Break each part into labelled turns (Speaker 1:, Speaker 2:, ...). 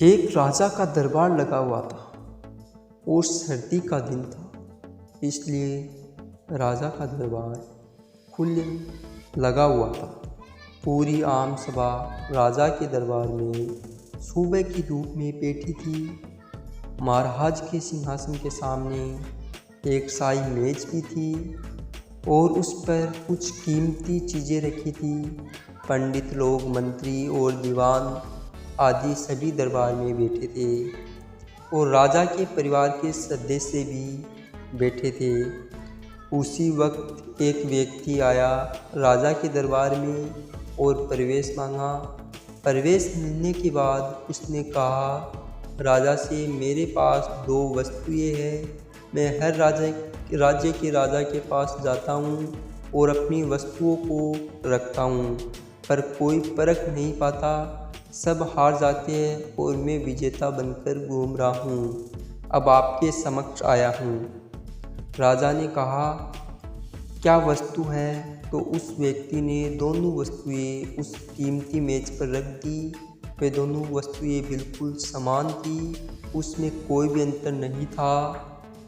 Speaker 1: एक राजा का दरबार लगा हुआ था और सर्दी का दिन था, इसलिए राजा का दरबार खुले लगा हुआ था। पूरी आम सभा राजा के दरबार में सुबह की धूप में बैठी थी। महाराज के सिंहासन के सामने एक शाही मेज भी थी और उस पर कुछ कीमती चीज़ें रखी थी। पंडित लोग, मंत्री और दीवान आदि सभी दरबार में बैठे थे और राजा के परिवार के सदस्य भी बैठे थे। उसी वक्त एक व्यक्ति आया राजा के दरबार में और प्रवेश मांगा। प्रवेश मिलने के बाद उसने कहा, राजा से मेरे पास 2 वस्तुएं हैं। मैं हर राज्य के राजा के पास जाता हूँ और अपनी वस्तुओं को रखता हूँ, पर कोई परख नहीं पाता। सब हार जाते हैं और मैं विजेता बनकर घूम रहा हूँ। अब आपके समक्ष आया हूँ। राजा ने कहा, क्या वस्तु है? तो उस व्यक्ति ने दोनों वस्तुएं उस कीमती मेज पर रख दी। वे दोनों वस्तुएं बिल्कुल समान थी, उसमें कोई भी अंतर नहीं था।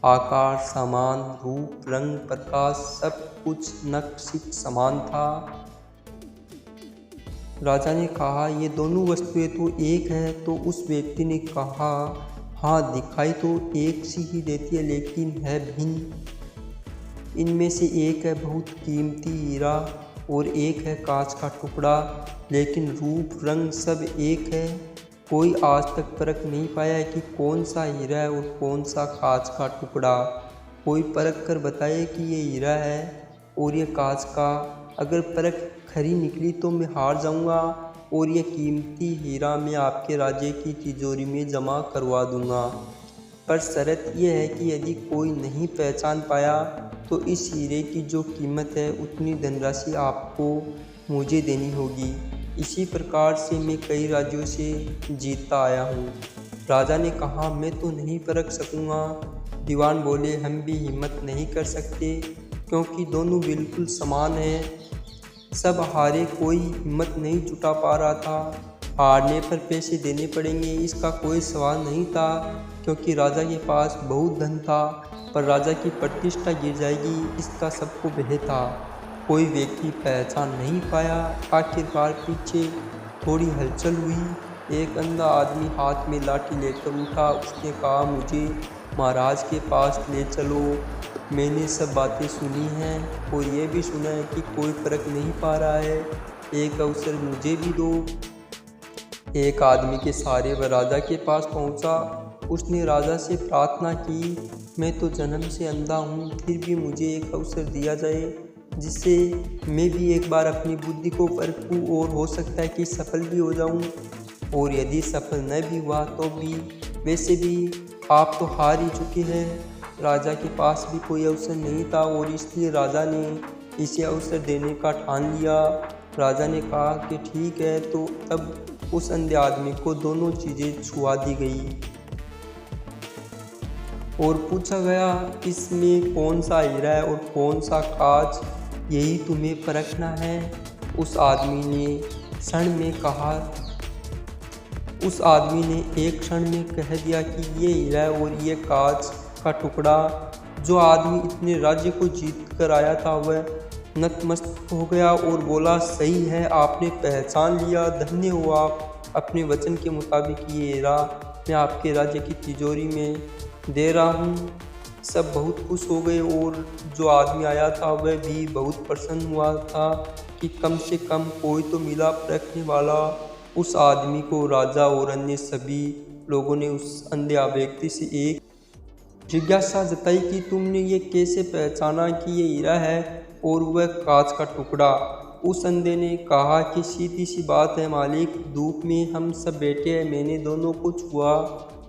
Speaker 1: आकार समान, रूप, रंग, प्रकाश सब कुछ नक्शिक समान था। राजा ने कहा, ये दोनों वस्तुएं तो एक है। तो उस व्यक्ति ने कहा, हाँ, दिखाई तो एक सी ही देती है, लेकिन है भिन्न। इनमें से एक है बहुत कीमती हीरा और एक है कांच का टुकड़ा, लेकिन रूप, रंग सब एक है। कोई आज तक परख नहीं पाया है कि कौन सा हीरा है और कौन सा कांच का टुकड़ा। कोई परख कर बताए कि ये हीरा है और ये कांच का। अगर परख खरी निकली तो मैं हार जाऊंगा और ये कीमती हीरा मैं आपके राज्य की तिजोरी में जमा करवा दूंगा। पर शर्त यह है कि यदि कोई नहीं पहचान पाया तो इस हीरे की जो कीमत है उतनी धनराशि आपको मुझे देनी होगी। इसी प्रकार से मैं कई राज्यों से जीतता आया हूँ। राजा ने कहा, मैं तो नहीं परख सकूँगा। दीवान बोले, हम भी हिम्मत नहीं कर सकते क्योंकि दोनों बिल्कुल समान हैं। सब हारे, कोई हिम्मत नहीं जुटा पा रहा था। हारने पर पैसे देने पड़ेंगे, इसका कोई सवाल नहीं था क्योंकि राजा के पास बहुत धन था, पर राजा की प्रतिष्ठा गिर जाएगी, इसका सबको भय था। कोई व्यक्ति पहचान नहीं पाया। आखिरकार पीछे थोड़ी हलचल हुई। एक अंधा आदमी हाथ में लाठी लेकर उठा। उसने कहा, मुझे महाराज के पास ले चलो। मैंने सब बातें सुनी हैं और ये भी सुना है कि कोई परख नहीं पा रहा है। एक अवसर मुझे भी दो। एक आदमी के सहारे वह राजा के पास पहुंचा। उसने राजा से प्रार्थना की, मैं तो जन्म से अंधा हूँ, फिर भी मुझे एक अवसर दिया जाए जिससे मैं भी एक बार अपनी बुद्धि को परखूँ और हो सकता है कि सफल भी हो जाऊँ। और यदि सफल न भी हुआ तो भी, वैसे भी आप तो हार ही चुके हैं। राजा के पास भी कोई अवसर नहीं था और इसलिए राजा ने इसे अवसर देने का ठान लिया। राजा ने कहा कि ठीक है। तो तब उस अंधे आदमी को दोनों चीज़ें छुआ दी गई और पूछा गया, इसमें कौन सा हीरा है और कौन सा कांच, यही तुम्हें परखना है। उस आदमी ने एक क्षण में कह दिया कि ये हीरा है और ये कांच का टुकड़ा। जो आदमी इतने राज्य को जीत कर आया था वह नतमस्तक हो गया और बोला, सही है, आपने पहचान लिया, धन्य हो आप। अपने वचन के मुताबिक ये हीरा मैं आपके राज्य की तिजोरी में दे रहा हूँ। सब बहुत खुश हो गए और जो आदमी आया था वह भी बहुत प्रसन्न हुआ था कि कम से कम कोई तो मिला परखने वाला। उस आदमी को राजा और अन्य सभी लोगों ने उस अंधे व्यक्ति से एक जिज्ञासा जताई कि तुमने ये कैसे पहचाना कि ये हीरा है और वह कांच का टुकड़ा। उस अंधे ने कहा कि सीधी सी बात है मालिक, धूप में हम सब बैठे हैं, मैंने दोनों को छुआ।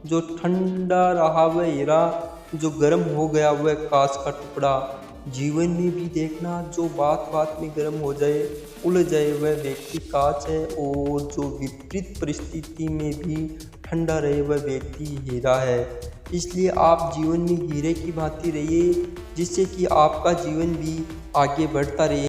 Speaker 1: जो ठंडा रहा वह हीरा, जो गर्म हो गया वह कांच का टुकड़ा। जीवन में भी देखना, जो बात बात में गर्म हो जाए, उलझ जाए, वह व्यक्ति कांच है, और जो विपरीत परिस्थिति में भी ठंडा रहे वह व्यक्ति हीरा है। इसलिए आप जीवन में हीरे की भांति रहिए, जिससे कि आपका जीवन भी आगे बढ़ता रहे।